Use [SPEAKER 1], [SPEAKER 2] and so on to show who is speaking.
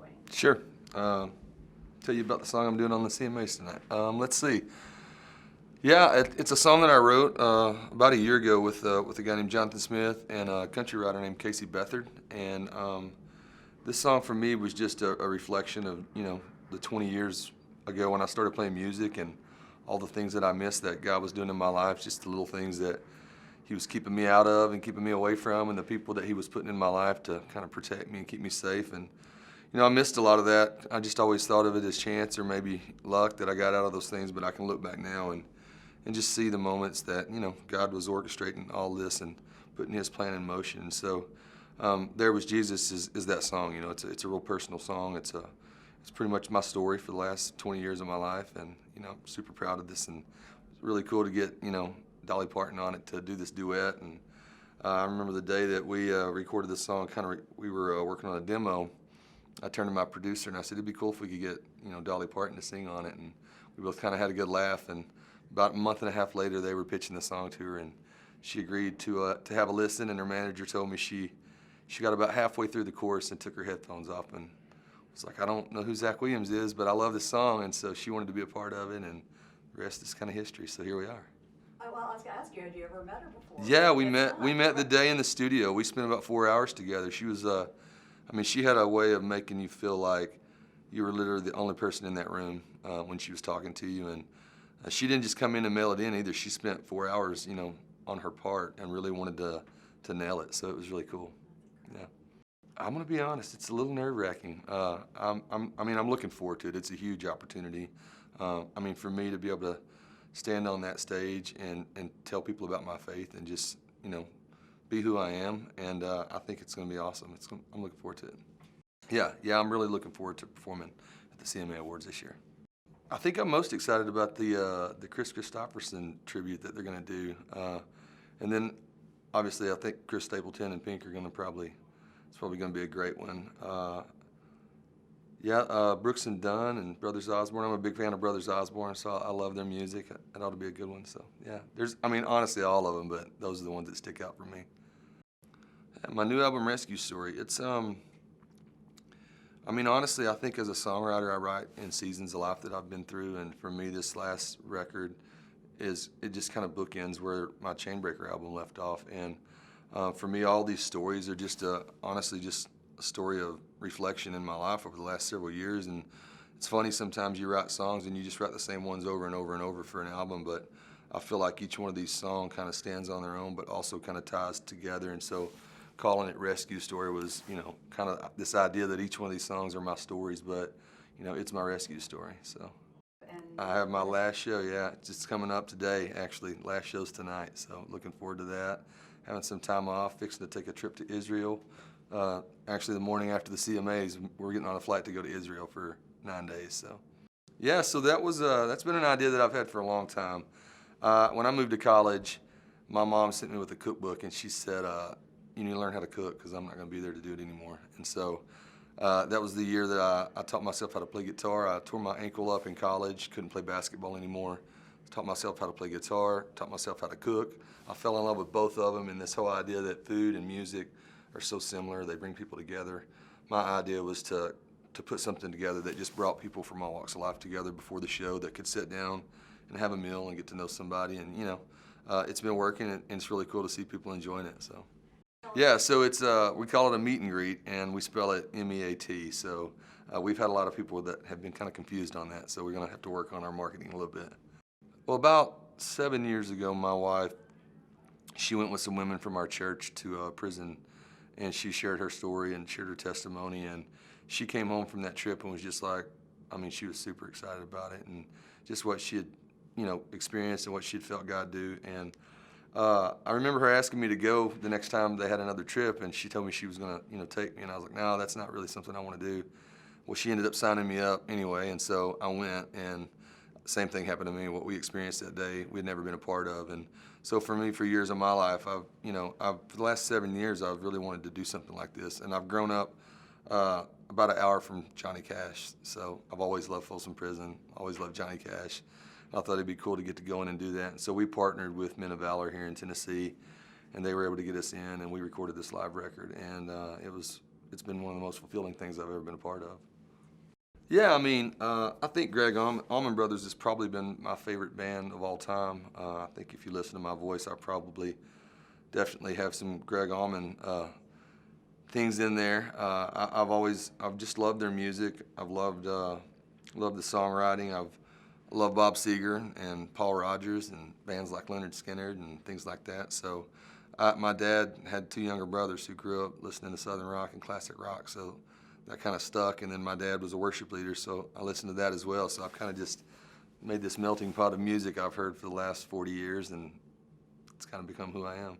[SPEAKER 1] enjoying?
[SPEAKER 2] Sure. Tell you about the song I'm doing on the CMAs tonight. Let's see. Yeah, it's a song that I wrote about a year ago with a guy named Jonathan Smith and a country writer named Casey Beathard. And this song for me was just a reflection of, the 20 years ago when I started playing music and all the things that I missed that God was doing in my life, just the little things that He was keeping me out of and keeping me away from, and the people that He was putting in my life to kind of protect me and keep me safe. And I missed a lot of that. I just always thought of it as chance or maybe luck that I got out of those things, but I can look back now and just see the moments that, God was orchestrating all this and putting His plan in motion. And so There Was Jesus is that song. It's a real personal song. It's pretty much my story for the last 20 years of my life, and I'm super proud of this, and it's really cool to get Dolly Parton on it to do this duet. And I remember the day that we recorded this song. We were working on a demo. I turned to my producer and I said it'd be cool if we could get Dolly Parton to sing on it, and we both kind of had a good laugh. And about a month and a half later, they were pitching the song to her, and she agreed to have a listen. And her manager told me she got about halfway through the chorus and took her headphones off and was like, I don't know who Zach Williams is, but I love this song. And so she wanted to be a part of it, and the rest is kind of history. So here we are.
[SPEAKER 1] Oh, well, I was going to ask you, had you ever met her before?
[SPEAKER 2] Yeah, we met the day in the studio. We spent about 4 hours together. She was, she had a way of making you feel like you were literally the only person in that room when she was talking to you. And she didn't just come in and mail it in either. She spent 4 hours, on her part and really wanted to nail it. So it was really cool. Yeah. I'm gonna be honest. It's a little nerve-wracking. I'm looking forward to it. It's a huge opportunity. For me to be able to stand on that stage and tell people about my faith and just, be who I am. And I think it's gonna be awesome. I'm looking forward to it. Yeah. I'm really looking forward to performing at the CMA Awards this year. I think I'm most excited about the Chris Christopherson tribute that they're gonna do, and then obviously I think Chris Stapleton and Pink are gonna it's probably gonna be a great one. Brooks and Dunn and Brothers Osborne. I'm a big fan of Brothers Osborne, so I love their music. It ought to be a good one. So yeah, honestly all of them, but those are the ones that stick out for me. My new album, Rescue Story. It's honestly, I think as a songwriter, I write in seasons of life that I've been through, and for me, this last record it just kind of bookends where my Chainbreaker album left off. And for me, all these stories are just honestly just a story of reflection in my life over the last several years. And it's funny, sometimes you write songs and you just write the same ones over and over and over for an album, but I feel like each one of these songs kind of stands on their own, but also kind of ties together. And so calling it Rescue Story was, kind of this idea that each one of these songs are my stories, but, it's my rescue story. So I have my last show, it's just coming up today, actually. Last show's tonight, so looking forward to that. Having some time off, fixing to take a trip to Israel. Actually, the morning after the CMAs, we're getting on a flight to go to Israel for 9 days. So, yeah. So that's been an idea that I've had for a long time. When I moved to college, my mom sent me with a cookbook, and she said, "You need to learn how to cook because I'm not going to be there to do it anymore." And so that was the year that I taught myself how to play guitar. I tore my ankle up in college, couldn't play basketball anymore. Taught myself how to play guitar, taught myself how to cook. I fell in love with both of them, and this whole idea that food and music are so similar, they bring people together. My idea was to put something together that just brought people from all walks of life together before the show, that could sit down and have a meal and get to know somebody. And it's been working, and it's really cool to see people enjoying it. So yeah, so it's we call it a meet and greet, and we spell it MEAT. So we've had a lot of people that have been kind of confused on that, so we're gonna have to work on our marketing a little bit. Well, about 7 years ago, my wife, she went with some women from our church to prison, and she shared her story and shared her testimony, and she came home from that trip and was just like, she was super excited about it and just what she had, experienced and what she had felt God do. And I remember her asking me to go the next time they had another trip, and she told me she was gonna, take me, and I was like, no, that's not really something I want to do. Well, she ended up signing me up anyway, and so I went, and same thing happened to me. What we experienced that day, we had never been a part of. And so for me, for years of my life, for the last 7 years, I've really wanted to do something like this. And I've grown up about an hour from Johnny Cash. So I've always loved Folsom Prison, always loved Johnny Cash. And I thought it'd be cool to get to go in and do that. And so we partnered with Men of Valor here in Tennessee, and they were able to get us in, and we recorded this live record. And it's been one of the most fulfilling things I've ever been a part of. Yeah, I mean, I think Greg Allman Brothers has probably been my favorite band of all time. I think if you listen to my voice, I probably definitely have some Greg Allman things in there. I've just loved their music. I've loved the songwriting. I've loved Bob Seger and Paul Rogers and bands like Leonard Skinner and things like that. So, my dad had two younger brothers who grew up listening to Southern rock and classic rock. So that kind of stuck. And then my dad was a worship leader, so I listened to that as well. So I've kind of just made this melting pot of music I've heard for the last 40 years, and it's kind of become who I am.